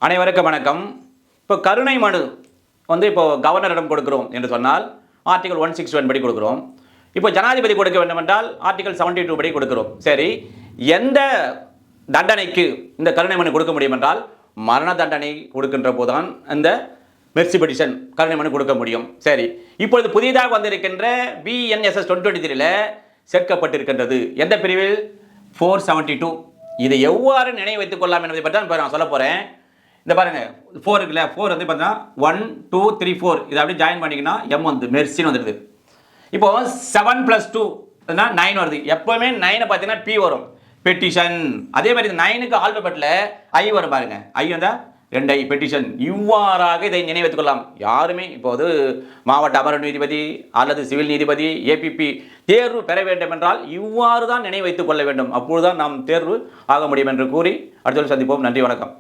அனைவருக்கும் வணக்கம். இப்போ கருணை மனு இப்போ கவர்னரிடம் கொடுக்கிறோம் என்று சொன்னால் ஆர்டிகல் 161 படி கொடுக்கிறோம். இப்போ ஜனாதிபதி கொடுக்க வேண்டும் என்றால் ஆர்டிகல் 72 படி கொடுக்கிறோம். சரி, எந்த தண்டனைக்கு இந்த கருணை மனு கொடுக்க முடியும் என்றால் மரண தண்டனை கொடுக்கின்ற போதுதான் இந்த மெர்சி பெட்டிஷன் கருணை மனு கொடுக்க முடியும். சரி, இப்பொழுது புதிதாக வந்திருக்கின்ற BNSS 2023 சேர்க்கப்பட்டிருக்கின்றது. எந்த பிரிவில்? 472. இதை எவ்வாறு நினைவு வைத்துக் கொள்ளலாம் என்பதை பற்றி தான் நான் சொல்ல போகிறேன். இந்த பாருங்க, 4 இருக்குல்ல, 4 பார்த்தீங்கன்னா 1 2 3 4 இதை அப்படியே ஜாயின் பண்ணிங்கன்னா M மெர்சின்னு வந்துடுது. இப்போ 7 + 2 9 வருது. எப்பவுமே 9 பார்த்தீங்கன்னா P வரும், பெட்டிஷன். அதே மாதிரி இந்த 9க்கு ஆல்பபெட்டில் I வரும் பாருங்க, I வந்தால் 2 I பெட்டிஷன். இவ்வாறாக இதை நினைவு கொள்ளலாம். யாருமே இப்போது மாவட்ட அமர்வு நீதிபதி அல்லது சிவில் நீதிபதி APP தேர்வு பெற வேண்டும் என்றால் இவ்வாறு தான் நினைவு வைத்துக் கொள்ள வேண்டும். அப்பொழுதுதான் நாம் தேர்வு ஆக முடியும் என்று கூறி அடுத்த சந்திப்போம். நன்றி, வணக்கம்.